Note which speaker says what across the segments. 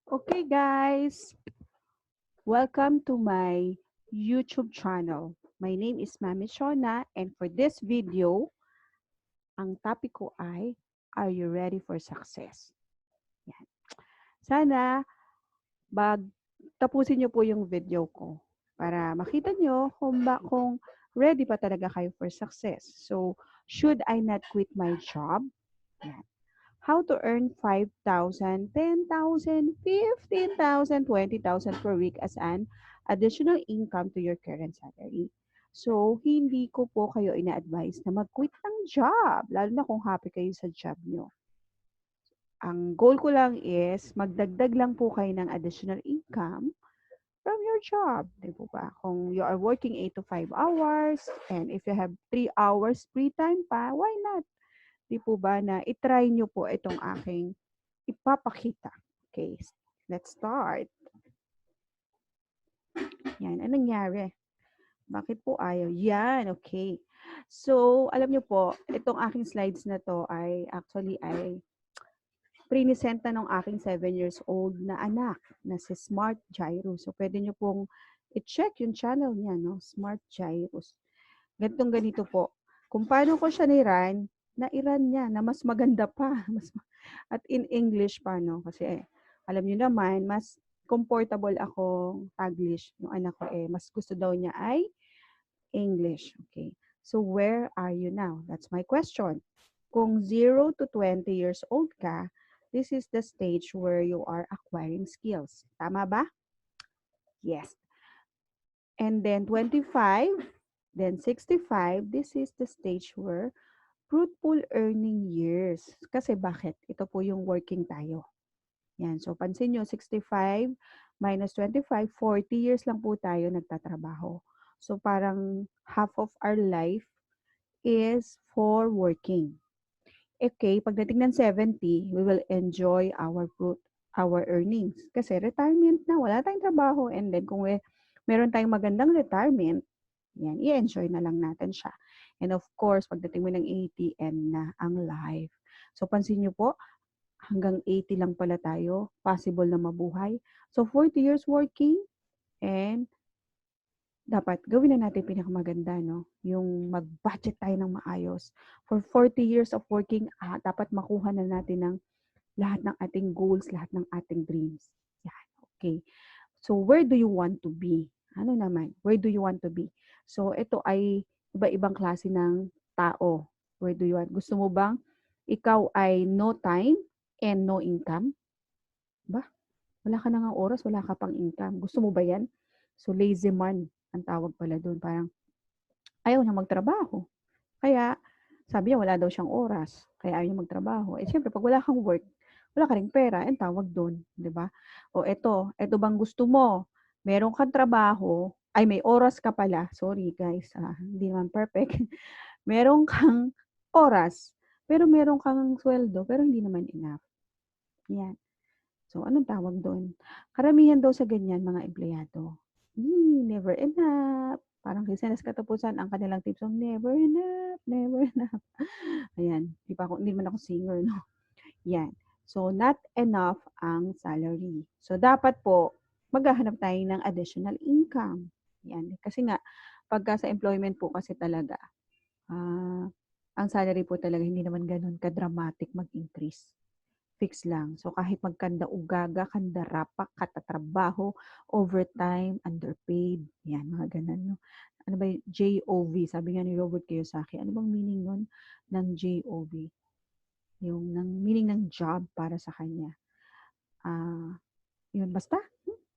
Speaker 1: Okay guys, welcome to my YouTube channel. My name is Mami Shona and for this video, ang topic ko ay, are you ready for success? Yan. Sana tapusin niyo po yung video ko para makita niyo kung ready pa talaga kayo for success. So, should I not quit my job? Yan. How to earn 5,000, 10,000, 15,000, 20,000 per week as an additional income to your current salary. So, hindi ko po kayo ina-advise na mag-quit ng job, lalo na kung happy kayo sa job nyo. Ang goal ko lang is magdagdag lang po kayo ng additional income from your job. Di po ba? Kung you are working 8 to 5 hours and if you have 3 hours free time pa, why not? Di po ba na itry nyo po itong aking ipapakita. Okay, let's start. Yan, anong nangyari? Bakit po ayaw? Yan, okay. So, alam nyo po, itong aking slides na to ay actually ay prinisenta ng aking 7 years old na anak na si Smart Gyro. So, pwede nyo pong i-check yung channel niya, no? Smart Gyros. Ganitong ganito po. Kung paano ko siya ni-run, na-iran niya na mas maganda pa. At in English pa, no? Kasi alam niyo naman, mas comfortable akong Taglish. Yung anak ko mas gusto daw niya ay English. Okay. So, where are you now? That's my question. Kung 0 to 20 years old ka, this is the stage where you are acquiring skills. Tama ba? Yes. And then 25, then 65, this is the stage where fruitful earning years. Kasi bakit? Ito po yung working tayo. Yan. So, pansin nyo, 65 minus 25, 40 years lang po tayo nagtatrabaho. So, parang half of our life is for working. Okay, pagdating ng 70, we will enjoy our earnings. Kasi retirement na, wala tayong trabaho. And then, kung meron tayong magandang retirement, yan, i-enjoy na lang natin siya. And of course, pagdating mo ng 80, end na ang life. So, pansin nyo po, hanggang 80 lang pala tayo, possible na mabuhay. So, 40 years working, and dapat gawin na natin pinakamaganda, no? Yung mag-budget tayo ng maayos. For 40 years of working, dapat makuha na natin ng lahat ng ating goals, lahat ng ating dreams. Yan, okay. So, where do you want to be? Ano naman? Where do you want to be? So, ito ay iba-ibang klase ng tao. Where do you want? Gusto mo bang ikaw ay no time and no income? Ba? Wala ka na nga oras, wala ka pang income. Gusto mo ba yan? So, lazy man ang tawag pala doon. Parang ayaw niya magtrabaho. Kaya, sabi niya wala daw siyang oras. Kaya ayaw niya magtrabaho. Eh, siyempre, pag wala kang work, wala ka ring pera, ang tawag doon. Di ba? O eto bang gusto mo? Meron kang trabaho, ay may oras ka pala. Sorry guys, hindi naman perfect. Meron kang oras, pero meron kang sweldo, pero hindi naman enough. Yan. So, anong tawag doon? Karamihan daw sa ganyan, mga empleyado. Never enough. Parang Krisenas Katapusan, ang kanilang tips song, never enough, never enough. Ayan, hindi man ako singer, no? Yan. So, not enough ang salary. So, dapat po, maghahanap tayo ng additional income. Yan. Kasi nga, pagka sa employment po kasi talaga, ang salary po talaga hindi naman ganun ka-dramatic mag-increase. Fix lang. So, kahit magkanda ugaga, kanda rapak, katatrabaho, overtime, underpaid. Yan, mga ganun. No? Ano ba yung JOV? Sabi nga ni Robert Kiyosaki, ano bang meaning nun ng JOV? Yung meaning ng job para sa kanya. Yun, basta.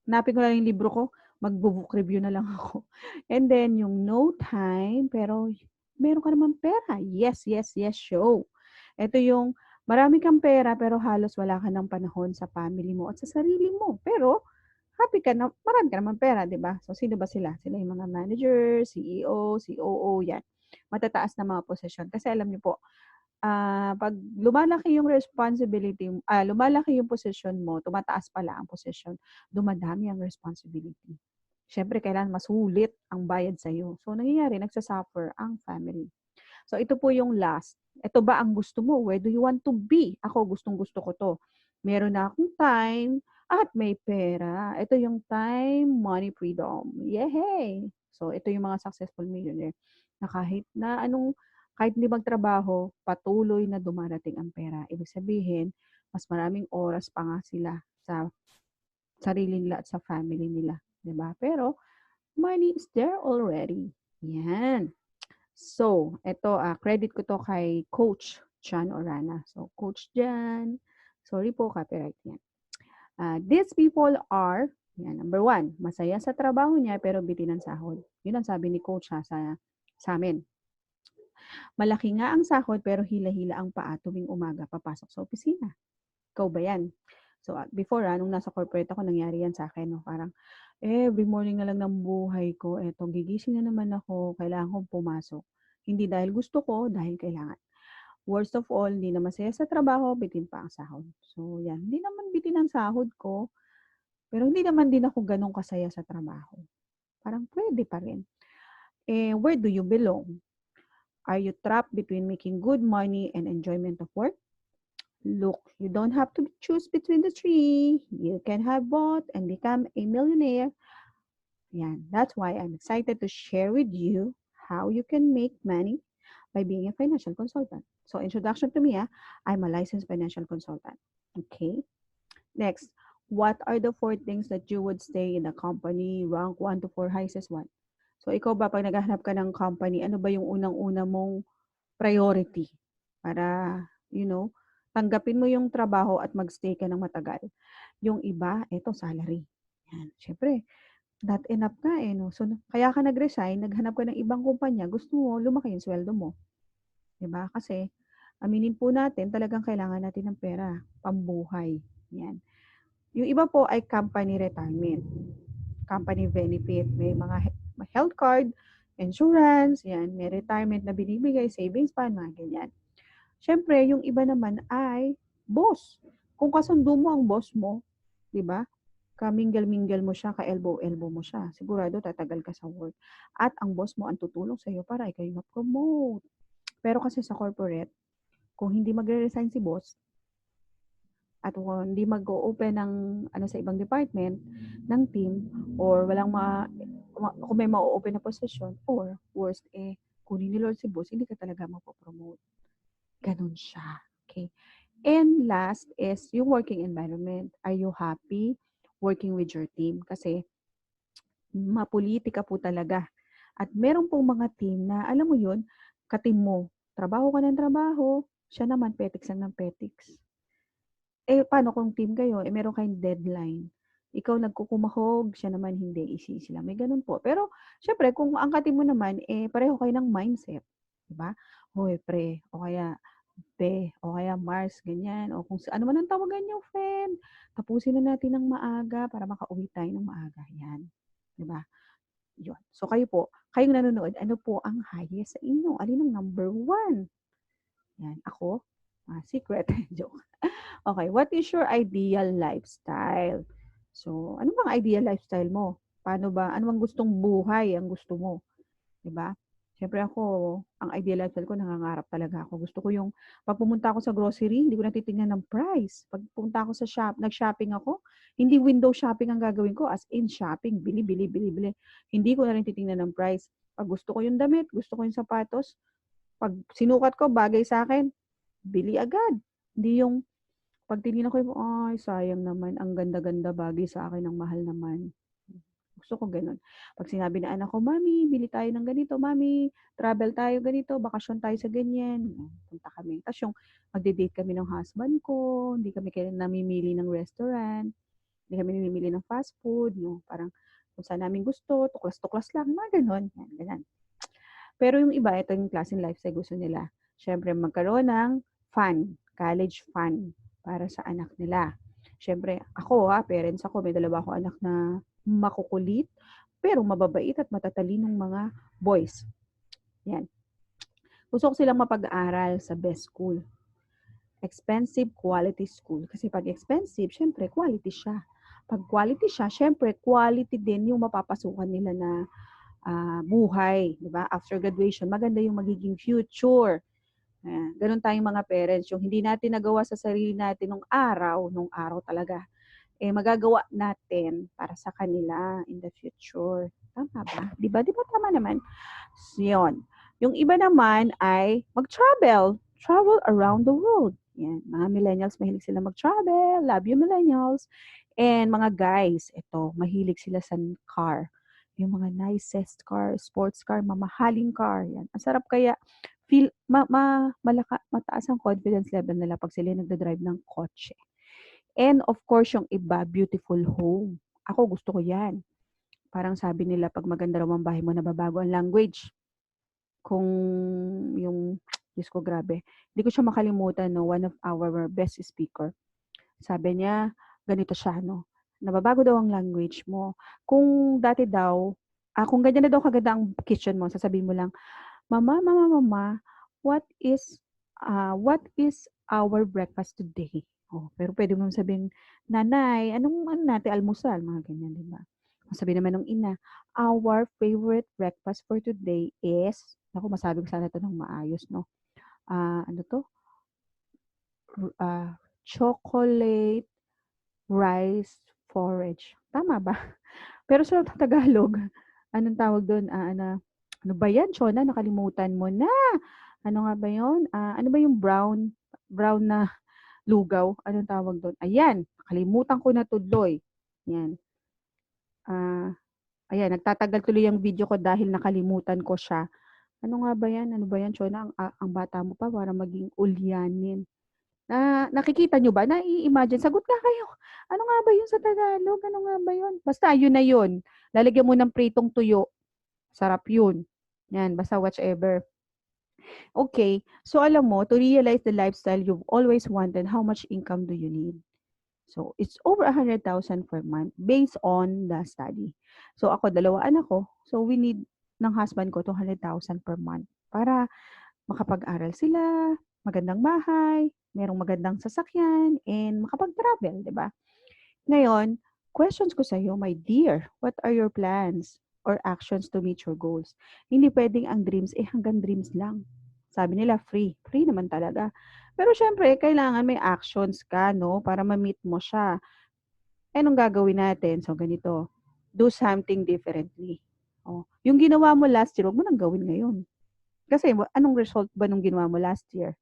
Speaker 1: Hanapin ko lang yung libro ko. Mag-book review na lang ako. And then, yung no time, pero meron ka naman pera. Yes, yes, yes, show. Ito yung marami kang pera, pero halos wala ka ng panahon sa family mo at sa sarili mo. Pero, happy ka na, marami ka naman pera, di ba? So, sino ba sila? Sila yung mga manager, CEO, COO, yan. Matataas na mga posisyon. Kasi alam niyo po, pag lumalaki yung responsibility, lumalaki yung posisyon mo, tumataas pala ang posisyon, dumadami ang responsibility. Siyempre, kailangan masulit ang bayad sa'yo. So, nangyayari, nagsasuffer ang family. So, ito po yung last. Ito ba ang gusto mo? Where do you want to be? Ako, gustong-gusto ko to. Meron na akong time. at may pera. Ito yung time, money, freedom. Yehey! So, ito yung mga successful millionaire na kahit hindi magtrabaho, patuloy na dumarating ang pera. Ibig sabihin, mas maraming oras pa nga sila sa sarili nila at sa family nila. 'Di ba? Pero, money is there already. Yan. So, ito, credit ko to kay Coach Jan Orana. So, Coach Jan, sorry po, copyright yan. These people are, yan, number 1, masaya sa trabaho niya pero bitin ang sahod. Yun ang sabi ni Coach sa amin. Malaki nga ang sahod pero hila-hila ang paa tuwing umaga papasok sa opisina. Ikaw ba yan? So, before, nung nasa corporate ako, nangyari yan sa akin. No? Parang, every morning na lang ng buhay ko, eto, gigising na naman ako, kailangan kong pumasok. Hindi dahil gusto ko, dahil kailangan. Worst of all, hindi na masaya sa trabaho, bitin pa ang sahod. So, yan. Hindi naman bitin ang sahod ko, pero hindi naman din ako ganun kasaya sa trabaho. Parang pwede pa rin. Where do you belong? Are you trapped between making good money and enjoyment of work? Look, you don't have to choose between the three. You can have both and become a millionaire. Yan. That's why I'm excited to share with you how you can make money by being a financial consultant. So, introduction to me, I'm a licensed financial consultant. Okay? Next, what are the 4 things that you would stay in a company? Rank 1 to 4, highest is 1. So, ikaw ba, pag naghahanap ka ng company, ano ba yung unang-una mong priority para, tanggapin mo yung trabaho at magstay ka ng matagal? Yung iba, eto, salary. Yan. Siyempre, not enough nga no? So, kaya ka nag-resign, naghanap ka ng ibang kumpanya, gusto mo, lumaki yung sweldo mo. Diba? Kasi, aminin po natin, talagang kailangan natin ng pera, pambuhay. Yan. Yung iba po ay company retirement, company benefit, may mga health card, insurance, yan, may retirement na binibigay, savings plan, mga ganyan. Siyempre, yung iba naman ay boss. Kung kasundo mo ang boss mo, di ba? Ka-mingle-mingle mo siya, ka-elbow-elbow mo siya. Sigurado tatagal ka sa work. At ang boss mo ang tutulong sa iyo para ikaw yung ma-promote. Pero kasi sa corporate, kung hindi magre-resign si boss, at kung hindi mag-o-open ng sa ibang department ng team, or kung may ma-open na position, or worst, kunin ni Lord si boss, hindi ka talaga mapopromote. Ganun siya. Okay. And last is yung working environment. Are you happy working with your team? Kasi mapolitika po talaga. At meron pong mga team na, alam mo yun, ka-team mo, trabaho ka ng trabaho, siya naman petiks lang ng petiks. Paano kung team kayo, meron kayong deadline? Ikaw nagkukumahog, siya naman hindi, sila. May ganun po. Pero, syempre, kung ang ka-team mo naman, pareho kayo ng mindset. Diba? Hoy, pre, o kaya, be, o kaya Mars, ganyan, o kung ano man ang tawagan niyo, friend, tapusin na natin ng maaga para makauwi tayo ng maaga. Yan. Diba? Yun. So, kayong nanonood, ano po ang highest sa inyo? Alin ang number 1? Yan. Ako, secret. Joke. Okay, what is your ideal lifestyle? So, ano bang ideal lifestyle mo? Ano bang gustong buhay ang gusto mo? 'Di ba? Siyempre ako, ang ideal lifestyle ko, nangangarap talaga ako. Gusto ko yung, pag pumunta ako sa grocery, hindi ko natitingnan ng price. Pag pumunta ako sa nag-shopping ako, hindi window shopping ang gagawin ko, as in shopping, bili, bili, bili, bili. Hindi ko na rin titingnan ng price. Pag gusto ko yung damit, gusto ko yung sapatos, pag sinukat ko, bagay sa akin, bili agad. Hindi yung, pag tinignan ko yung, ay, sayang naman, ang ganda-ganda, bagay sa akin, ang mahal naman. Gusto ko ganun. Pag sinabi na anak ko, Mami, bili tayo ng ganito, Mami, travel tayo ganito, bakasyon tayo sa ganyan, punta kami. Tapos yung magde-date kami ng husband ko, hindi kami namimili ng restaurant, hindi kami namimili ng fast food, parang kung saan namin gusto, tuklas-tuklas lang, mga ganun. Yan, ganyan. Pero yung iba, ito yung klaseng lifestyle gusto nila. Siyempre, magkaroon ng fun, college fun, para sa anak nila. Siyempre, ako parents ako, may dalawa ako anak na makukulit, pero mababait at matatalinong mga boys. Yan. Gusto ko silang mapag-aral sa best school. Expensive, quality school. Kasi pag expensive, syempre, quality siya. Pag quality siya, syempre, quality din yung mapapasukan nila na buhay. Diba? After graduation, maganda yung magiging future. Ganun tayong mga parents. Yung hindi natin nagawa sa sarili natin nung araw talaga, magagawa natin para sa kanila in the future. Tama ba? Di ba? Di ba tama naman? Yun. Yung iba naman ay mag-travel. Travel around the world. Yan. Mga millennials, mahilig sila mag-travel. Love you, millennials. And mga guys, ito, mahilig sila sa car. Yung mga nicest car, sports car, mamahaling car. Yan. Ang sarap kaya feel mataas ang confidence level nila pag sila nagda-drive ng kotse. And of course, yung iba, beautiful home. Ako gusto ko yan. Parang sabi nila, pag maganda raw ang bahay mo, nababago ang language. Kung yung, Diyos ko, grabe. Hindi ko siya makalimutan, no, one of our best speaker. Sabi niya, ganito siya, no, nababago daw ang language mo. Kung dati daw, kung ganyan na daw kaganda ang kitchen mo, sasabihin mo lang, Mama, what is our breakfast today? Oh, pero pwede mo sabihin, Nanay, anong ano natin almusal? Mga ganyan, di ba? Sabi naman ng ina, our favorite breakfast for today is, ako masabi ko sana ito ng maayos, no? Ano to? Chocolate rice porridge. Tama ba? Pero sa Tagalog, anong tawag doon? Ano ba yan, Chona? Nakalimutan mo na. Ano nga ba yun? Ano ba yung brown na lugaw? Anong tawag doon? Ayan, nakalimutan ko na tuloy. Yan. Ayan, nagtatagal tuloy yung video ko dahil nakalimutan ko siya. Ano nga ba yan? Ano ba yan, Chona? Ang bata mo pa para maging ulyanin. Nakikita nyo ba? Nai-imagine. Sagot nga kayo. Ano nga ba yun sa Tagalog? Ano nga ba yun? Basta, yun na yun. Lalagyan mo ng pritong tuyo. Sarap yun. Yan, basta whichever. Okay, so alam mo, to realize the lifestyle you've always wanted, how much income do you need? So, it's over 100,000 per month based on the study. So, ako, 2 anak ko. So, we need ng husband ko 200,000 per month para makapag-aral sila, magandang bahay, merong magandang sasakyan, and makapag-travel, di ba? Ngayon, questions ko sa iyo, my dear, what are your plans or actions to meet your goals? Hindi pwedeng ang dreams, hanggang dreams lang. Sabi nila, free. Free naman talaga. Pero syempre, kailangan may actions ka, no? Para ma-meet mo siya. Anong gagawin natin? So, ganito. Do something differently. Oh, yung ginawa mo last year, huwag mo nang gawin ngayon. Kasi anong result ba nung ginawa mo last year?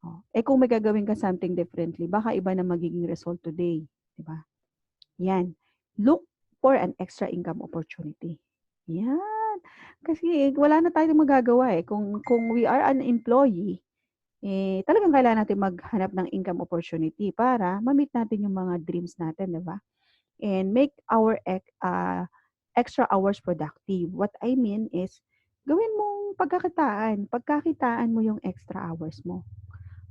Speaker 1: Oh, kung may gagawin ka something differently, baka iba na magiging result today. Diba? Yan. Look for an extra income opportunity. Yan. Kasi wala na tayong magagawa eh. Kung we are an employee, talagang kailangan natin maghanap ng income opportunity para ma-meet natin yung mga dreams natin, di ba? And make our extra hours productive. What I mean is, gawin mong pagkakitaan mo yung extra hours mo.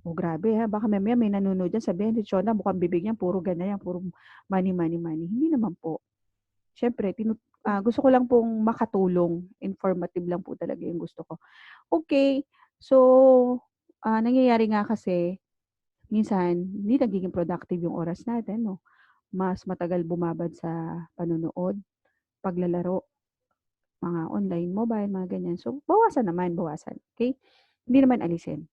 Speaker 1: Oh, grabe ha, baka mamaya may nanonood dyan, sabihin, Chona, mukhang bibig niya, puro ganyan, puro money, money, money. Hindi naman po. Siyempre, gusto ko lang pong makatulong. Informative lang po talaga yung gusto ko. Okay, so, nangyayari nga kasi, minsan, hindi nagiging productive yung oras natin, no? Mas matagal bumabad sa panonood, paglalaro, mga online, mobile, mga ganyan. So, bawasan. Okay? Hindi naman alisin.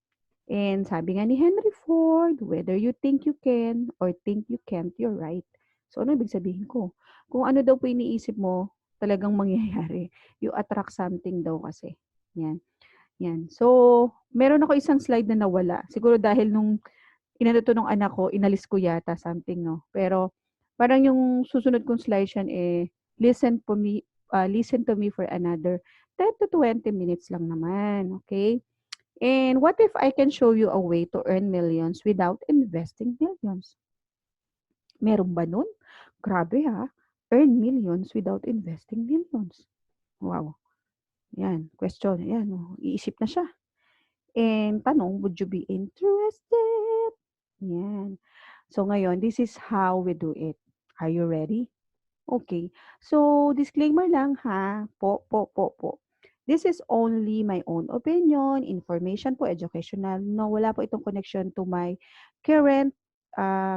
Speaker 1: And sabi nga ni Henry Ford, whether you think you can or think you can't, you're right. So, ano ibig sabihin ko? Kung ano daw po iniisip mo, talagang mangyayari. You attract something daw kasi. Yan. Yan. So, meron ako isang slide na nawala. Siguro dahil nung inano to nung anak ko, inalis ko yata something, no? Pero, parang yung susunod kong slide yan listen to me for another 10 to 20 minutes lang naman. Okay? And what if I can show you a way to earn millions without investing millions? Meron ba nun? Grabe ha. Earn millions without investing millions. Wow. Yan. Question. Yan. Iisip na siya. And tanong, would you be interested? Yan. So ngayon, this is how we do it. Are you ready? Okay. So, disclaimer lang ha. Po. This is only my own opinion, information po, educational. No, wala po itong connection to my current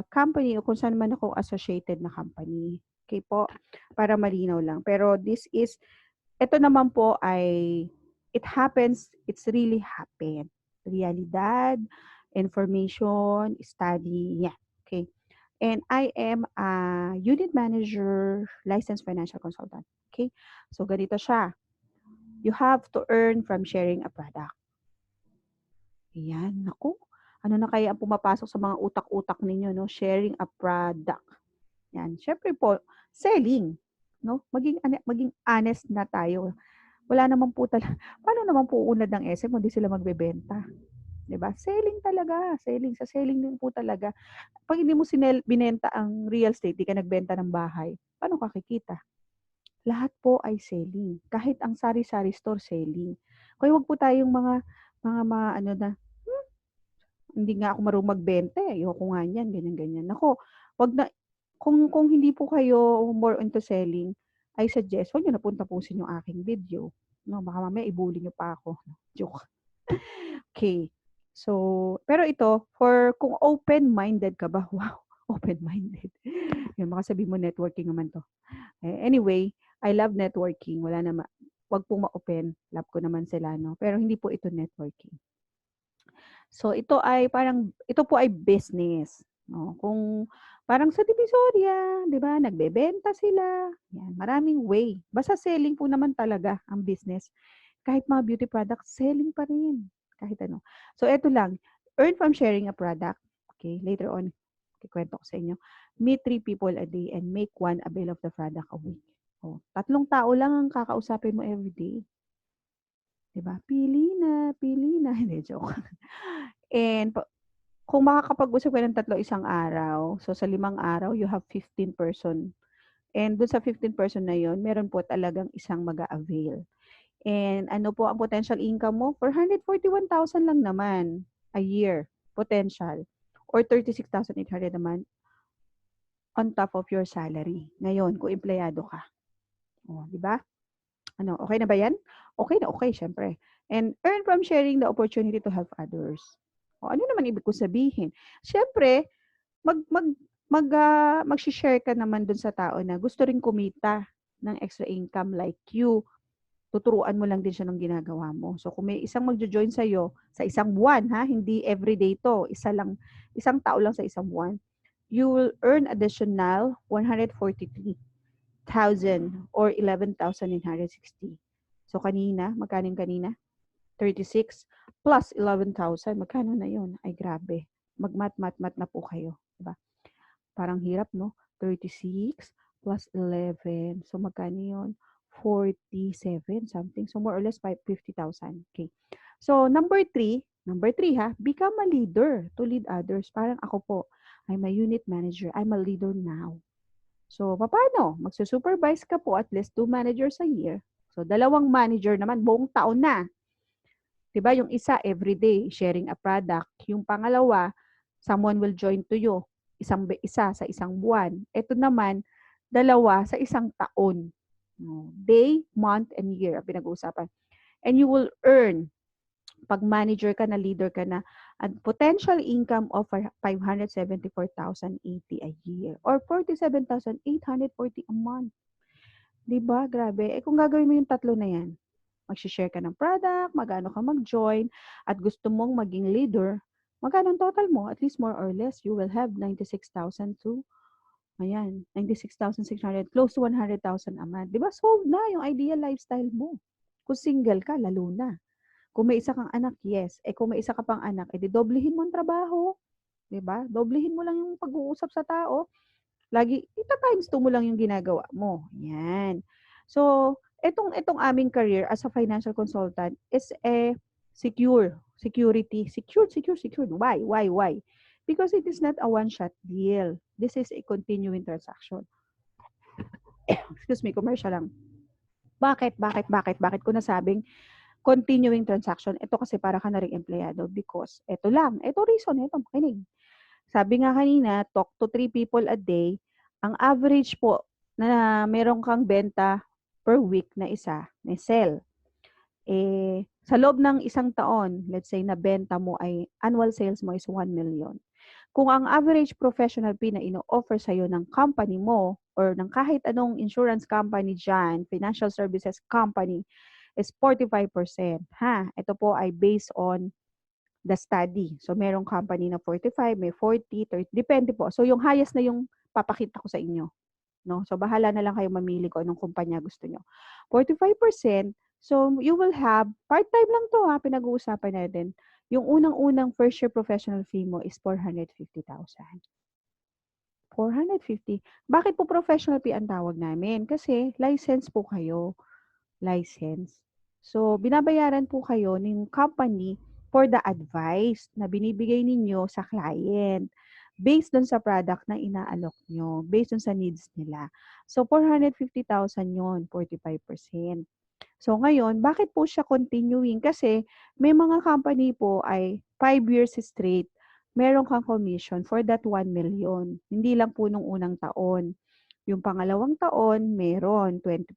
Speaker 1: company o kung saan man ako associated na company. Okay po? Para malinaw lang. Pero ito naman po ay, it happens, it's really happened. Realidad, information, study, yeah. Okay. And I am a unit manager, licensed financial consultant. Okay? So, ganito siya. You have to earn from sharing a product. Ayan, naku. Ano na kaya ang pumapasok sa mga utak-utak ninyo, no? Sharing a product. Yan. Syempre po, selling. No? Maging honest na tayo. Wala naman po talaga. Paano naman po unad ng SM kung di sila magbebenta? 'Di ba? Selling talaga. Selling. Sa selling din po talaga. Pag hindi mo binenta ang real estate, di ka nagbenta ng bahay, paano ka kikita? Lahat po ay selling. Kahit ang sari-sari store, selling. Kaya wag po tayong mga ano na, hindi nga ako marunong magbenta, eh. Ayoko nga niyan, ganyan-ganyan. Naku, wag na, kung hindi po kayo more into selling, I suggest, wag niyo na pong tapusin yung aking video. No, baka mamaya i-bully niyo pa ako. Joke. Okay. So, pero ito, for kung open-minded ka ba? Wow, open-minded. Yun, baka sabihin mo networking naman to. Anyway, I love networking. Wala naman. Wag pong ma-open. Love ko naman sila, no? Pero hindi po ito networking. So, ito po ay business. No? Kung parang sa Divisoria, di ba, nagbebenta sila. Yan, maraming way. Basta selling po naman talaga ang business. Kahit mga beauty products, selling pa rin. Kahit ano. So, ito lang. Earn from sharing a product. Okay, later on, kikwento ko sa inyo. Meet 3 people a day and make 1 avail of the product a week. Oh, 3 tao lang ang kakausapin mo everyday. Diba? Pili na, pili na. Hindi, joke. And kung makakapag-usap ka ng 3 isang araw, so sa 5 araw, you have 15 person. And dun sa 15 person na yon, meron po talagang isang mag-a-avail. And ano po ang potential income mo? 441,000 lang naman a year potential. Or 36,800 naman on top of your salary. Ngayon, kung empleyado ka. O, di ba? Ano, okay na ba yan? Okay na okay, syempre. And earn from sharing the opportunity to help others. O, ano naman ibig ko sabihin? Syempre, mag-share ka naman dun sa tao na gusto rin kumita ng extra income like you. Tuturuan mo lang din siya ng ginagawa mo. So, kung may isang magjo-join sa'yo sa isang buwan, ha, hindi everyday to, isang tao lang sa isang buwan, you will earn additional 143,000 or 11,960. So, magkano yung kanina? 36 plus 11,000. Magkano na yun? Ay, grabe. Mag-mat-mat-mat na po kayo. Diba? Parang hirap, no? 36 plus 11. So, magkano yun? 47 something. So, more or less 50,000. Okay. So, number 3 ha, become a leader to lead others. Parang ako po, I'm a unit manager. I'm a leader now. So, paano? Magsusupervise ka po at least 2 managers a year. So, 2 manager naman, buong taon na. Diba? Yung isa, everyday, sharing a product. Yung pangalawa, someone will join to you. Isa sa isang buwan. Ito naman, 2 sa isang taon. Day, month, and year, pinag-uusapan. And you will earn, pag manager ka na, leader ka na, a potential income of 574,080 a year or 47,840 a month. Diba? Grabe. Kung gagawin mo yung 3 na yan, mag-share ka ng product, magano ka mag-join, at gusto mong maging leader, magkano ang total mo? At least more or less, you will have 96,000 to, 96,600, close to 100,000 a month. Diba? Solved na yung ideal lifestyle mo. Kung single ka, lalo na. Kung may isa kang anak, yes. Kung may isa ka pang anak, edi doblehin mo ang trabaho. 'Di ba? Doblehin mo lang yung pag-uusap sa tao. Lagi, times 2 mo lang yung ginagawa mo. Yan. So, itong aming career as a financial consultant is a security. Secured. Why? Because it is not a one-shot deal. This is a continuing transaction. Excuse me, commercial lang. Bakit ko nasabing continuing transaction? Ito kasi para ka na ring empleyado because ito reason, makinig. Sabi nga kanina, talk to 3 people a day. Ang average po na meron kang benta per week na isa, may sell. Sa loob ng isang taon, let's say na benta mo ay annual sales mo is 1 million. Kung ang average professional fee na ino-offer sa'yo ng company mo or ng kahit anong insurance company dyan, financial services company, is 45%. Ito po ay based on the study. So, merong company na 45, may 40, 30, depende po. So, yung highest na yung papakita ko sa inyo. No? So, bahala na lang kayo mamili kung anong kumpanya gusto nyo. 45%, so you will have, part-time lang to ha, pinag-uusapan natin. Yung unang-unang first year professional fee mo is 450,000. 450. Bakit po professional fee ang tawag namin? Kasi license po kayo. License. So, binabayaran po kayo ng company for the advice na binibigay ninyo sa client based dun sa product na inaalok nyo, based dun sa needs nila. So, 450,000 yon, 45%. So, ngayon, bakit po siya continuing? Kasi may mga company po ay 5 years straight, meron kang commission for that 1 million. Hindi lang po nung unang taon. Yung pangalawang taon, meron 20%.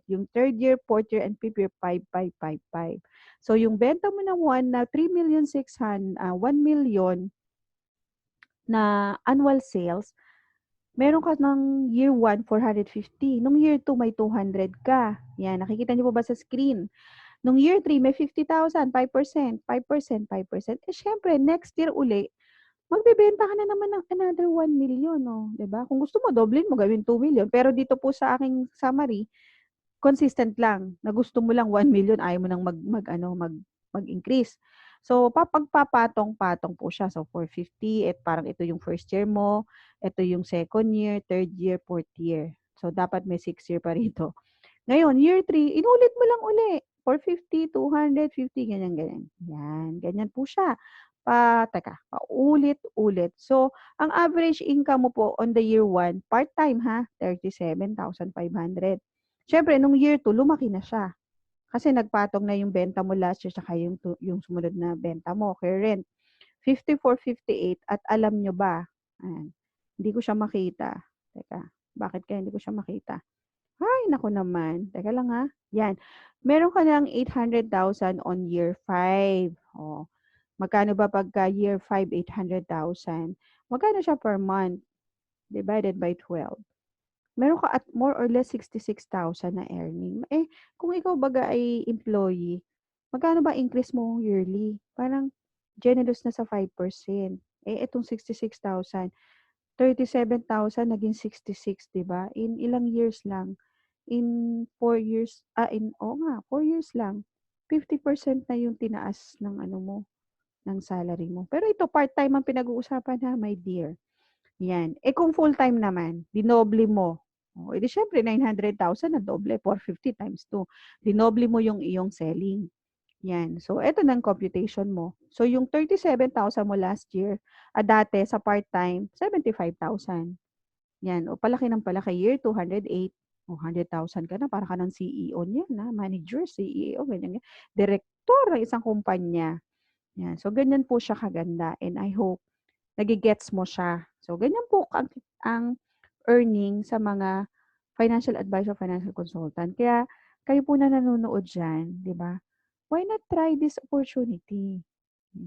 Speaker 1: Yung third year, fourth year, and fifth year, 5, 5, 5, 5. So, yung benta mo ng 1 million na annual sales, meron ka ng year 1, 450. Nung year 2, may 200 ka. Yan, nakikita niyo po ba sa screen? Nung year 3, may 50,000, 5%, 5%, 5%. Eh, syempre, next year uli, magbebenta ka na naman ng another 1 million, no? 'Di ba? Kung gusto mo, doublein mo, gawin 2 million. Pero dito po sa aking summary, consistent lang na gusto mo lang 1 million, ayaw mo nang mag-increase. So, pagpapatong-patong po siya. So, 450, at parang ito yung first year mo, ito yung second year, third year, fourth year. So, dapat may 6 year pa rito. Ngayon, year 3, inulit mo lang uli. 450, 250, ganyan, ganyan. Yan, ganyan po siya. Paulit-ulit. So, ang average income mo po on the year 1, part-time ha, 37,500. Siyempre, nung year 2, lumaki na siya. Kasi nagpatong na yung benta mo last year saka yung sumunod na benta mo, current. 54.58 at alam nyo ba, ayan, hindi ko siya makita. Teka, bakit kaya hindi ko siya makita? Ay, naku naman. Teka lang ha. Yan. Meron ka ng 800,000 on year 5. Oh. Magkano ba pagka year 5, 800,000? Magkano siya per month? Divided by 12. Meron ka at more or less 66,000 na earning. Eh, kung ikaw baga ay employee, magkano ba increase mo yearly? Parang generous na sa 5%. Eh, itong 66,000, 37,000 naging 66, 'di ba? In ilang years lang? In 4 years, oo nga, 4 years lang. 50% na yung tinaas ng ano mo, ng salary mo. Pero ito, part-time ang pinag-uusapan ha, my dear. Yan. Eh kung full-time naman, dinoble mo. O, edi syempre, 900,000 na doble, 450 times 2. Dinoble mo yung iyong selling. Yan. So, eto ng computation mo. So, yung 37,000 mo last year, dati sa part-time, 75,000. Yan. O, palaki ng palaki. Year 208. O, 100,000 ka na. Para ka ng CEO niyan, na manager, CEO, ganyan, ganyan. Direktor ng isang kumpanya. Yan. So, ganyan po siya kaganda. And I hope nagigets mo siya. So, ganyan po ang earning sa mga financial advisor, financial consultant. Kaya, kayo po na nanonood dyan, di ba? Why not try this opportunity?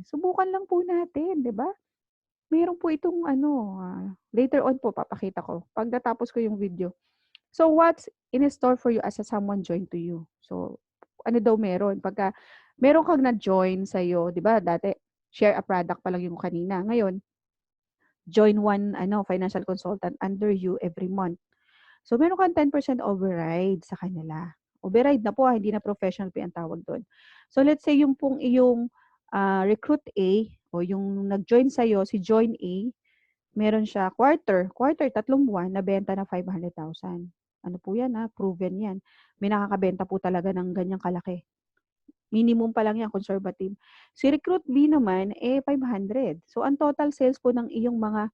Speaker 1: Subukan lang po natin, di ba? Meron po itong later on po papakita ko pag natapos ko yung video. So what's in store for you as a someone join to you? So ano daw meron pagka meron kang na-join sa iyo, 'di ba? Dati share a product pa lang yung kanina. Ngayon, join one financial consultant under you every month. So meron kang 10% override sa kanila. Override na po, hindi na professional fee ang tawag doon. So let's say yung pong iyong recruit A o yung nag-join sa'yo, si join A, meron siya quarter, 3 buwan, nabenta na 500,000. Ano po yan ha? Proven yan. May nakakabenta po talaga ng ganyang kalaki. Minimum pa lang yan, conservative. Si recruit B naman, 500. So ang total sales po ng iyong mga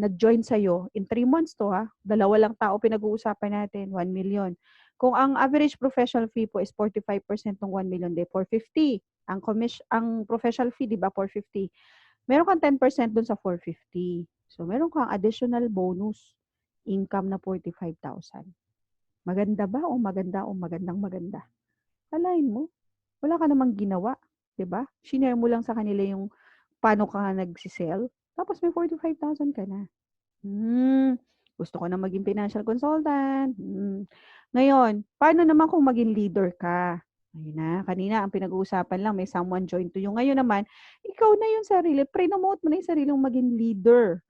Speaker 1: nag-join sa'yo, in 3 months to ha, dalawa lang tao pinag-uusapan natin, 1 million. Kung ang average professional fee po is 45% ng 1 million, de 450. Ang professional fee, di ba, 450. Meron kang 10% dun sa 450. So, meron kang additional bonus income na 45,000. Maganda ba o maganda o magandang maganda? Alain mo, wala ka namang ginawa, 'di ba? Shinare mo lang sa kanila yung paano ka nagsisell, tapos may 45,000 ka na. Gusto ko na maging financial consultant. Ngayon, paano naman kung maging leader ka? Ayun na, kanina ang pinag-uusapan lang may someone joined to you. Ngayon naman, ikaw na yung sarili, promote mo na yung sarili mong maging leader.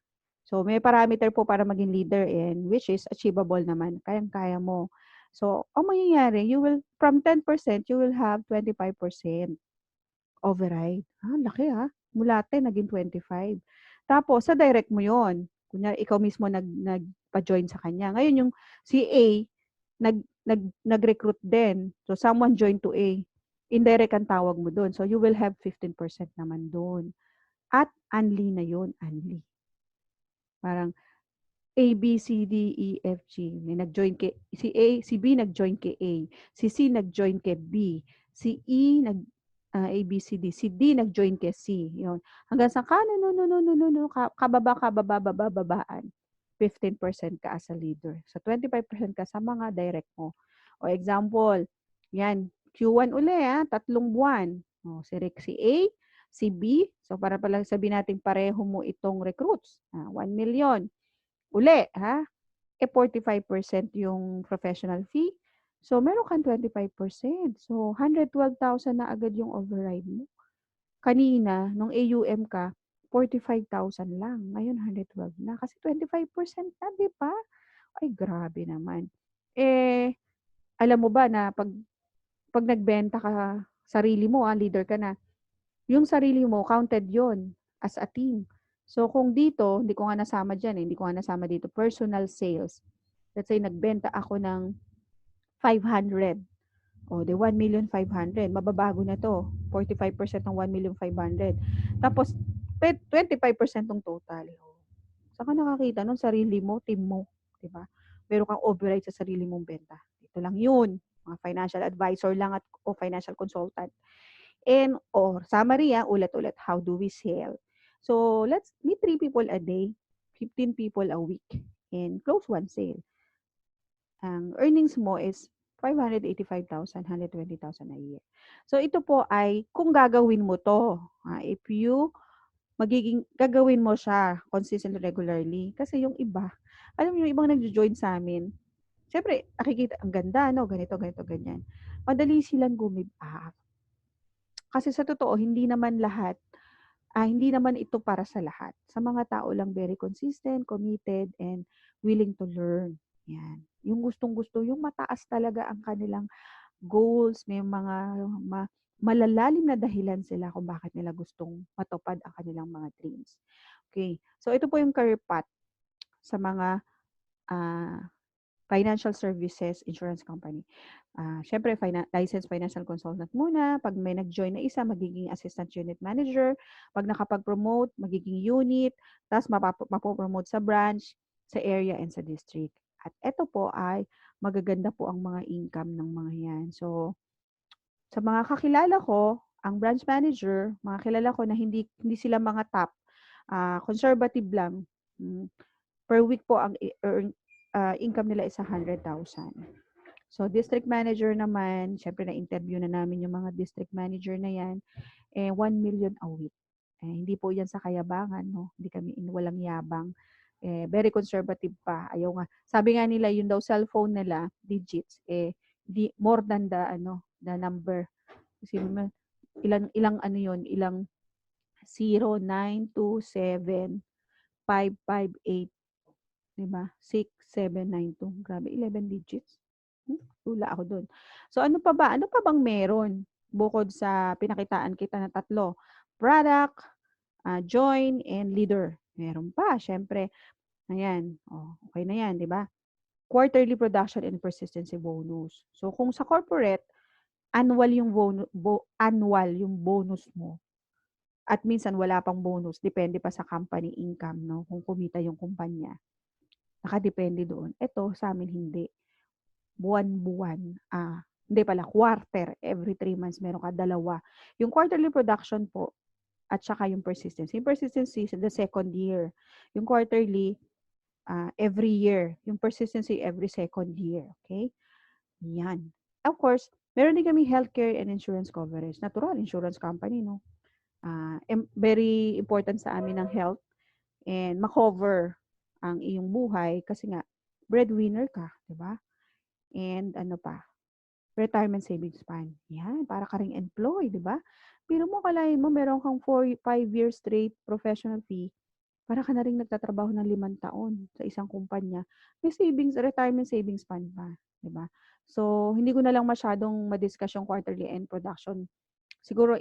Speaker 1: So, may parameter po para maging leader and which is achievable naman. Kayang-kaya mo. So, ang mangyayari, you will, from 10%, you will have 25% override. Laki Mula 10 naging 25. Tapos, sa direct mo yon. Kunyari, ikaw mismo nagpa-join sa kanya. Ngayon, yung si A, nag-recruit din. So, someone joined to A. Indirect ang tawag mo doon. So, you will have 15% naman doon. At unli na yun, unli. Parang A, B, C, D, E, F, G. May nag-join kay, si A, si B nag-join kay A. Si C nag-join kay B. Si E, A, B, C, D. Si D nag-join kay C. Yun. Hanggang sa babaan. 15% ka as a leader. So, 25% ka sa mga direct mo. O example, yan, Q1 uli tatlong buwan. O, si A, si B. So, para pala sabihin natin pareho mo itong recruits. 1 million. Uli, 45% yung professional fee. So, meron kang 25%. So, 112,000 na agad yung override mo. Kanina, nung AUM ka, 45,000 lang. Ngayon, 112 na. Kasi 25% na, di ba? Ay, grabe naman. Alam mo ba na pag nagbenta ka, sarili mo, leader ka na, yung sarili mo, counted yon as a team. So, kung dito, hindi ko nga nasama dyan hindi ko nga nasama dito, personal sales. Let's say, nagbenta ako ng 500. O, de 1,500,000. Mababago na to. 45% ng 1,500,000. Tapos, 25% ng total. Saka nakakita nun, sarili mo, team mo. Diba? Meron kang override sa sarili mong benta. Ito lang yun. Mga financial advisor lang o financial consultant. And, or summary, ulit-ulit, how do we sell? So, let's meet 3 people a day, 15 people a week, and close one sale. Ang earnings mo is 585,000, 120,000 a year. So, ito po ay kung gagawin mo to. If you gagawin mo siya consistently, regularly. Kasi yung iba, alam mo yung ibang nagjo-join sa amin, syempre, nakikita, ang ganda, no? Ganito, ganito, ganyan. Madali silang give up. Kasi sa totoo, hindi naman ito para sa lahat. Sa mga tao lang very consistent, committed, and willing to learn. Yan. Yung gustong-gusto, yung mataas talaga ang kanilang goals, may mga malalalim na dahilan sila kung bakit nila gustong matupad ang kanilang mga dreams. Okay. So, ito po yung career path sa mga financial services insurance company. Syempre, licensed financial consultant muna. Pag may nag-join na isa, magiging assistant unit manager. Pag nakapag-promote, magiging unit. Tapos mapopromote sa branch, sa area, and sa district. At ito po ay magaganda po ang mga income ng mga yan. So, sa mga kakilala ko, ang branch manager, mga kilala ko na hindi sila mga top, conservative lang. Per week po ang income nila is 100,000. So, district manager naman, syempre na-interview na namin yung mga district manager na yan, 1 million a week. Hindi po yan sa kayabangan, no? Hindi kami walang yabang. Very conservative pa. Ayaw nga. Sabi nga nila, yung daw cellphone nila, digits, more than the number. Kasi ilang ano yun, ilang 0, 9, 2, 7, 5, 5, 8, diba? 6, 7, 9, 2. Grabe, 11 digits. Tula ako dun. So, ano pa ba? Ano pa bang meron? Bukod sa pinakitaan kita na 3. Product, join, and leader. Meron pa, syempre. Ayan. Okay na yan, di ba? Quarterly production and persistency bonus. So, kung sa corporate, annual yung bonus mo. At minsan wala pang bonus, depende pa sa company income, no? Kung kumita yung kumpanya. Nakadepende doon. Ito, sa amin hindi. Buwan-buwan. Hindi pala, quarter. Every 3 months, meron ka 2. Yung quarterly production po, at saka yung persistency. Yung persistency, the second year. Yung quarterly, every year. Yung persistency, every second year. Okay? Yan. Of course, meron din kami healthcare and insurance coverage. Natural, insurance company, no? Very important sa amin ang health and makover ang iyong buhay kasi nga breadwinner ka, 'di ba? And ano pa? retirement savings fund. Yan, para ka ring employed, di ba? Pero mo, kalahin mo, meron kang 5 years straight professional fee, para ka na rin nagtatrabaho ng 5 taon sa isang kumpanya. May retirement savings fund pa, di ba? So, hindi ko na lang masyadong madiscuss yung quarterly end production. Siguro,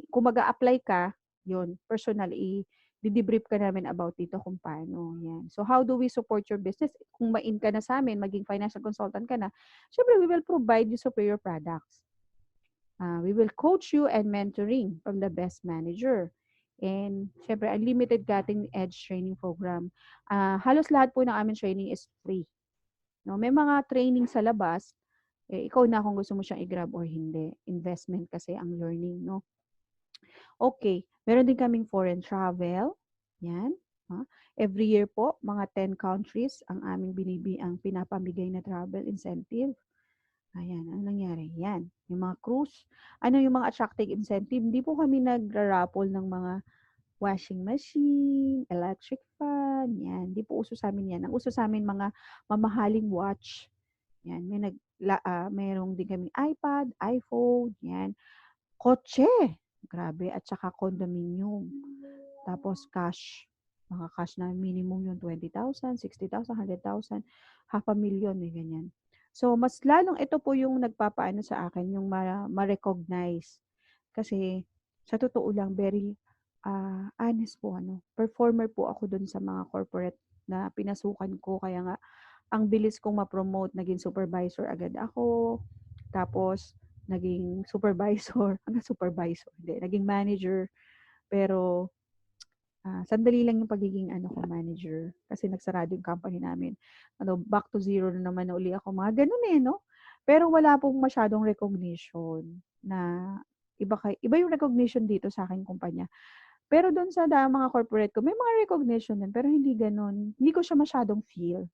Speaker 1: kung mag-a-apply ka, yun, personally, didebrief ka namin about dito kung paano. Yan. So, how do we support your business? Kung ma-in ka na sa amin, maging financial consultant ka na, syempre, we will provide you superior products. We will coach you and mentoring from the best manager. And syempre, unlimited cutting edge training program. Halos lahat po ng aming training is free. No, may mga training sa labas, ikaw na kung gusto mo siyang i-grab or hindi. Investment kasi ang learning, no? Okay, meron din kaming foreign travel. Yan. Every year po, mga 10 countries ang aming ang pinapamigay na travel incentive. Ayan, ano nangyari? Yan, yung mga cruise. Ano yung mga attractive incentive? Hindi po kami nagra-raffle ng mga washing machine, electric fan, yan. Hindi po uso sa amin yan. Ang uso sa amin mga mamahaling watch. Yan, mayroong din kaming iPad, iPhone, yan. Kotse, grabe, at saka condominium. Tapos cash, mga cash na minimum yung 20,000, 60,000, 100,000, half a million, may ganyan. So, mas lalong ito po yung nagpapaano sa akin, yung ma-recognize. Kasi, sa totoo lang, very honest po, performer po ako dun sa mga corporate na pinasukan ko. Kaya nga, ang bilis kong ma-promote, naging supervisor agad ako. Tapos, naging supervisor, hindi, naging manager. Pero, sandali lang yung pagiging manager. Kasi nagsarado yung company namin. Back to zero na naman na uli ako. Mga ganun no? Pero wala pong masyadong recognition na iba yung recognition dito sa aking kumpanya. Pero doon sa mga corporate ko, may mga recognition din, pero hindi ganun. Hindi ko siya masyadong feel.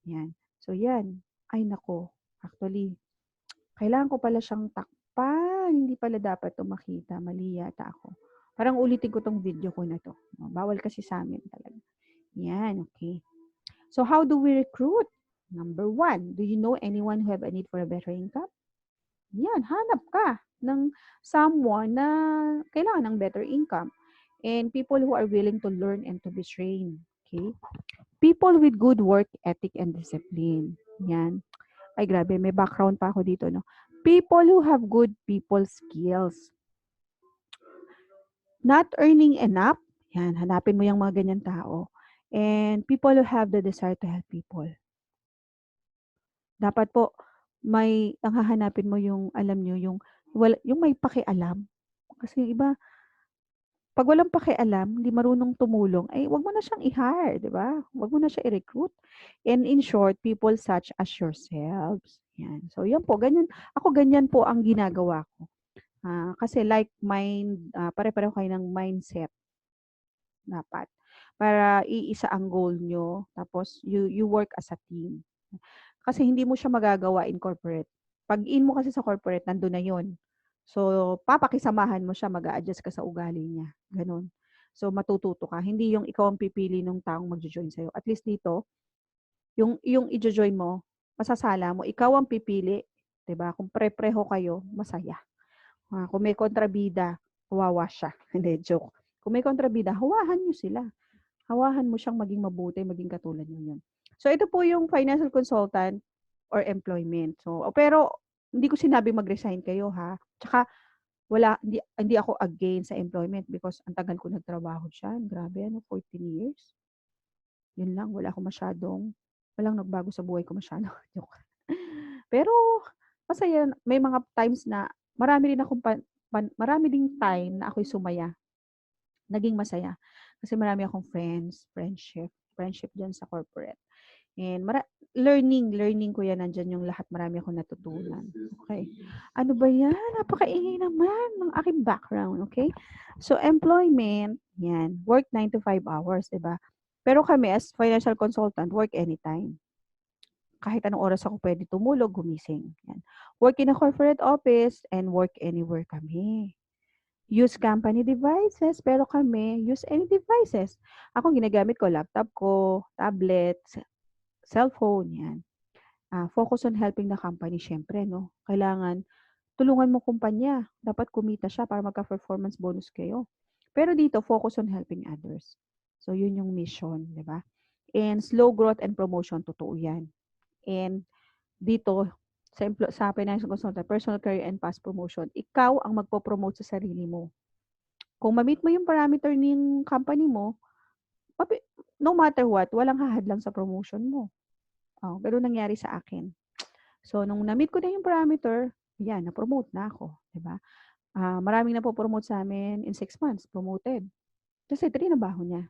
Speaker 1: Yan. So, yan. Ay, nako. Actually, kailangan ko pala siyang takpan. Hindi pala dapat ito makita. Mali yata ako. Parang ulitin ko tong video ko na to. Bawal kasi sa amin talaga. Yan, okay. So, how do we recruit? Number 1, do you know anyone who have a need for a better income? Yan, hanap ka ng someone na kailangan ng better income. And people who are willing to learn and to be trained. Okay? People with good work ethic and discipline. Yan. Ay, grabe. May background pa ako dito, no? People who have good people skills. Not earning enough. Yan, hanapin mo yung mga ganyan tao. And people who have the desire to help people. Dapat po, ang hahanapin mo yung, alam nyo, yung may pakialam. Kasi yung iba, pag walang pakialam, hindi marunong tumulong, ay wag mo na siyang i-hire, di ba? Wag mo na siya i-recruit. And in short, people such as yourselves. Yan. So, yan po. Ganyan po ang ginagawa ko. Kasi pare-pareho kayo ng mindset. Dapat. Para iisa ang goal nyo. Tapos, you work as a team. Kasi hindi mo siya magagawa in corporate. Pag in mo kasi sa corporate, nandun na yon. So, papakisamahan mo siya, mag-a-adjust ka sa ugali niya. Ganon. So, matututo ka. Hindi yung ikaw ang pipili ng taong mag-join sa'yo. At least dito, yung i-join mo, masasala mo, ikaw ang pipili. 'Di ba? Kung pre-preho kayo, masaya. Kung may kontrabida, kawawa siya. Hindi, joke. Kung may kontrabida, hawahan nyo sila. Hawahan mo siyang maging mabuti, maging katulad nyo yun. So, ito po yung financial consultant or employment. So, pero hindi ko sinabi mag-resign kayo ha. Tsaka hindi ako against sa employment because ang tagal ko nagtrabaho diyan. Grabe 14 years. Yun lang, walang nagbago sa buhay ko masyado. Joke. Pero masaya, may mga times na marami ding time na ako'y sumaya. Naging masaya. Kasi marami akong friendship diyan sa corporate. And learning ko yan, nandyan yung lahat, marami akong natutunan. Okay. Ano ba yan? Napakaingay naman ng aking background. Okay. So, employment, yan. Work 9 to 5 hours, diba? Pero kami as financial consultant, work anytime. Kahit anong oras ako pwede tumulog, gumising. Yan. Work in a corporate office and work anywhere kami. Use company devices, pero kami use any devices. Ako ginagamit ko laptop ko, tablet, cellphone, yan. focus on helping the company siyempre 'no. Kailangan tulungan mo kumpanya, dapat kumita siya para magka-performance bonus kayo. Pero dito focus on helping others. So yun yung mission, 'di ba? And slow growth and promotion, totoo 'yan. And dito sa financial consultant, personal career and past promotion, ikaw ang magpo-promote sa sarili mo. Kung ma-meet mo yung parameter ng company mo, papi no matter what, walang hahadlang sa promotion mo. Oh, gano'n nangyari sa akin. So nung na-meet ko na yung parameter, 'yan na-promote na ako, 'di ba? Maraming napo-promote sa'min in 6 months, promoted. Kasi trinabaho niya.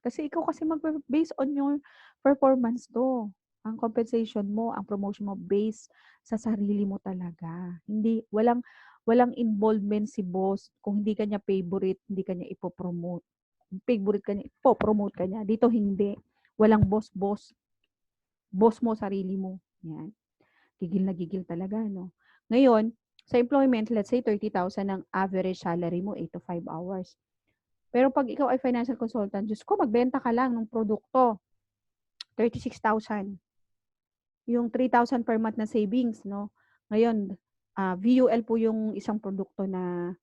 Speaker 1: Kasi ikaw kasi based on your performance 'to. Ang compensation mo, ang promotion mo based sa sarili mo talaga. Hindi walang walang involvement si boss kung hindi ka niya favorite, hindi ka niya ipo-promote. Kung favorite ka niya, ipo-promote ka niya. Dito hindi. Walang boss-boss. Boss mo sarili mo. 'Yan. Gigil na gigil talaga 'no. Ngayon, sa employment, let's say 30,000 ang average salary mo, 8 to 5 hours. Pero 'pag ikaw ay financial consultant, Diyos ko magbenta ka lang ng produkto, 36,000. Yung 3,000 per month na savings 'no. Ngayon, VUL po yung isang produkto na,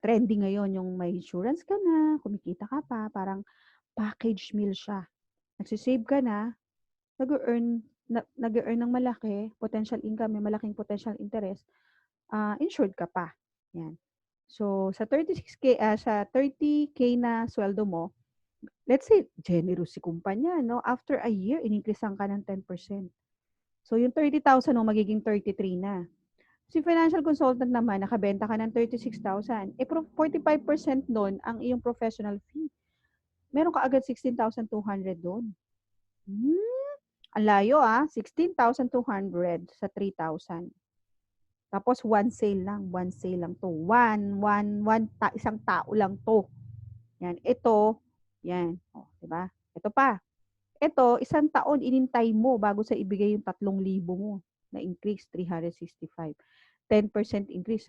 Speaker 1: trending ngayon, yung may insurance ka na, kumikita ka pa, parang package meal siya. Nagse-save ka na, nag-e-earn ng malaki, potential income, may malaking potential interest, insured ka pa, 'yan. So sa 36K, sa 30K na sweldo mo, let's say generous si kumpanya 'no, after a year in-increasehan ka ng 10%. So yung 30,000 mo magiging 33 na. Si financial consultant naman nakabenta ka ng 36,000, 45% nun ang iyong professional fee. Meron ka agad 16,200 dun. Ang layo 16,200 sa 3,000. Tapos one sale lang 'to. Isang tao lang 'to. Yan, ito, yan, 'di ba? Ito pa. Ito, isang taon inintay mo bago sa ibigay yung 3,000 mo na increase, 365. 10% increase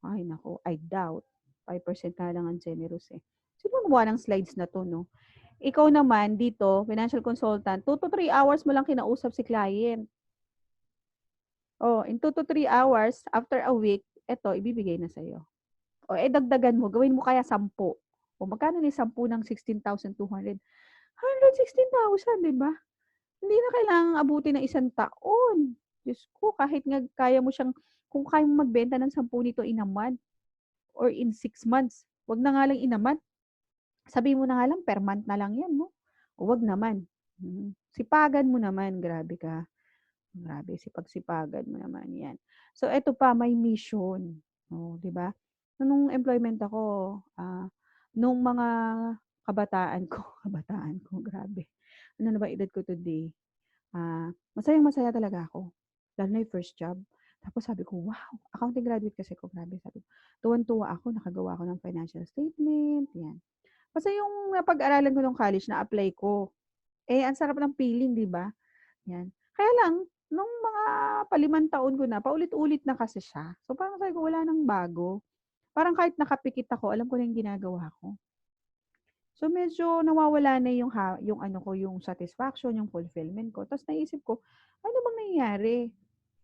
Speaker 1: Ay naku, I doubt. 5% nga lang ang generous Sino gumawa ng slides na 'to 'no? Ikaw naman dito, financial consultant, 2 to 3 hours mo lang kinausap si client. In 2 to 3 hours, after a week, eto ibibigay na sa'yo. Dagdagan mo, gawin mo kaya 10. Magkano ni 10 ng 16,200? 116,000, 'di ba? Hindi na kailangang abutin ng isang taon. Diyos ko, kahit nga kaya mo siyang kung kaya mo magbenta ng 10 nito in a month or in 6 months, 'wag na nga lang in a month. Sabihin mo na nga lang per month na lang 'yan 'no? O 'wag naman. Sipagan mo naman, grabe ka. Grabe, sipag-sipagan mo naman 'yan. So eto pa, may mission, 'di ba? Nung employment ako, nung mga kabataan ko kabataan ko, grabe. Ano na ba edad ko today? Masayang-masaya talaga ako, lalo na yung first job. Tapos sabi ko, "Wow!" Accounting graduate kasi ako, grabe sabi ko. Tuwang-tuwa ako, nakagawa ako ng financial statement, 'yan. Basta yung napag-aralan ko nung college na-apply ko. Ang sarap ng feeling, 'di ba? 'Yan. Kaya lang nung mga pa-5 taon ko na, paulit-ulit na kasi siya. So parang sabi ko, wala ng bago. Parang kahit nakapikit ako, alam ko na yung ginagawa ko. So medyo nawawala na yung ano ko, yung satisfaction, yung fulfillment ko. Tapos naisip ko, ano bang nangyayari?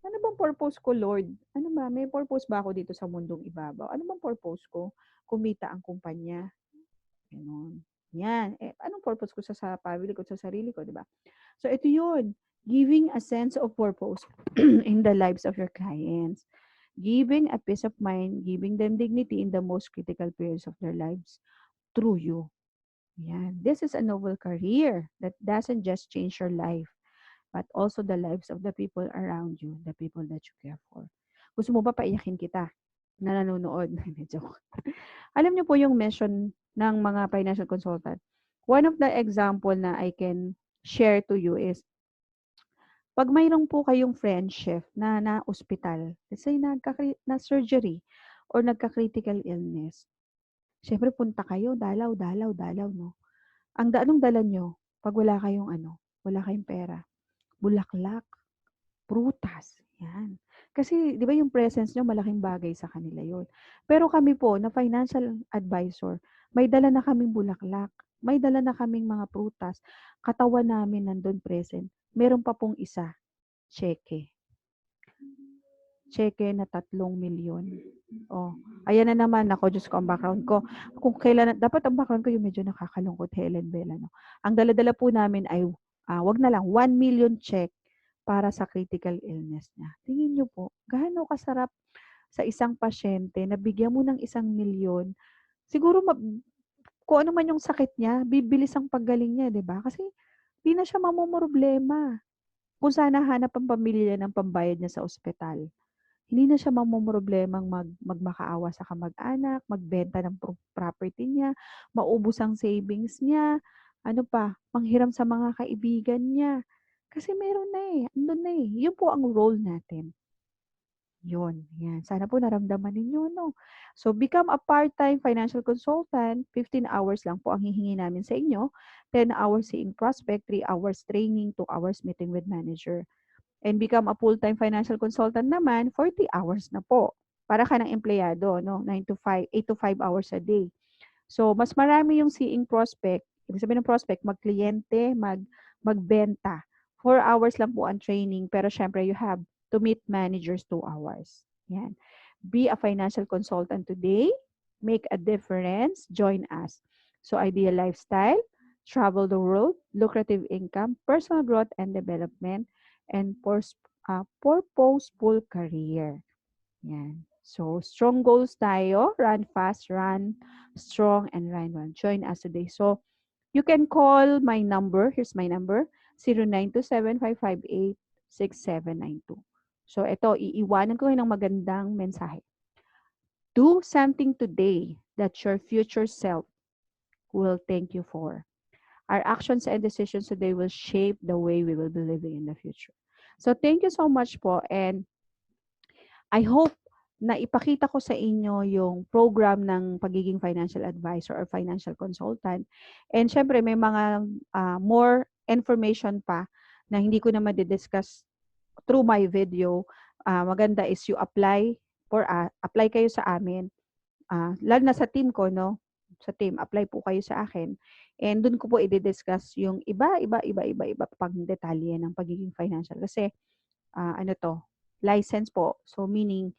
Speaker 1: Ano bang purpose ko, Lord? Ano ba, may purpose ba ako dito sa mundong ibabaw? Ano bang purpose ko? Kumita ang kumpanya. Gano'n. Yan. Anong purpose ko sa family ko, sa sarili ko, di ba? So ito yun, giving a sense of purpose in the lives of your clients. Giving a peace of mind, giving them dignity in the most critical periods of their lives through you. Yan. This is a noble career that doesn't just change your life, but also the lives of the people around you, the people that you care for. Gusto mo ba paiyakin kita na nanonood? Joke. Alam niyo po yung mission ng mga financial consultant. One of the example na I can share to you is, pag mayroon po kayong friendship na ospital, let's say na surgery or nagka-critical illness, syempre punta kayo, dalaw, dalaw, dalaw, no? Anong dala nyo pag wala kayong pera? Bulaklak, prutas, yan. Kasi 'di ba yung presence niyo malaking bagay sa kanila yon. Pero kami po na financial advisor, may dala na kaming bulaklak, may dala na kaming mga prutas, katawan namin nandun present. Meron pa pong isa. Cheque. Cheque na 3 milyon. Oh, ayan na naman ako, Diyos ko, ang background ko. Kung kailan, dapat ang background ko yung medyo nakakalungkot, Helen Bella, no? Ang dala-dala po namin ay, wag na lang, 1 million check para sa critical illness niya. Tingin niyo po, gaano kasarap sa isang pasyente na bigyan mo ng 1 milyon, siguro kung ano man yung sakit niya, bibilis ang paggaling niya, 'di ba? Kasi di na siya mamomroblema. Kung sana hanap ang pamilya ng pambayad niya sa ospital. Hindi na siya mamomroblemang magmakaawa sa kamag-anak, magbenta ng property niya, maubos ang savings niya, ano pa, manghiram sa mga kaibigan niya. Kasi meron na eh, andun na eh. Yun po ang role natin. Yun, yan. Sana po naramdaman ninyo, no? So, become a part-time financial consultant. 15 hours lang po ang hihingi namin sa inyo. 10 hours seeing prospect, 3 hours training, 2 hours meeting with manager. And become a full-time financial consultant naman, 40 hours na po. Para ka ng empleyado, no? 9 to 5, 8 to 5 hours a day. So, mas marami yung seeing prospect. Ibig sabihin ng prospect, magkliyente, magbenta. 4 hours lang po ang training, pero syempre you have to meet managers 2 hours. Yan. Be a financial consultant today. Make a difference. Join us. So, ideal lifestyle, travel the world, lucrative income, personal growth and development, and purposeful career. Yan. So, strong goals tayo. Run fast, run strong, and run. Join us today. So, you can call my number. Here's my number. 0927-558-6792. So, ito, iiwanan ko ng magandang mensahe. Do something today that your future self will thank you for. Our actions and decisions today will shape the way we will be living in the future. So, thank you so much po. And I hope na ipakita ko sa inyo yung program ng pagiging financial advisor or financial consultant. And syempre, may mga more information pa na hindi ko na madidiscuss through my video. Maganda is you apply kayo sa amin. Lalo na sa team ko, no? Sa team, apply po kayo sa akin. And dun ko po i-discuss yung iba pang detalye ng pagiging financial. Kasi, ano to, license po. So, meaning,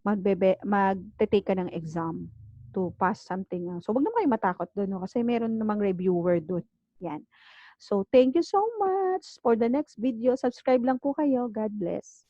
Speaker 1: magte-take ka ng exam to pass something. So, wag naman kayo matakot doon, no? Kasi meron namang reviewer doon. Yan. So, thank you so much. For the next video, subscribe lang po kayo. God bless.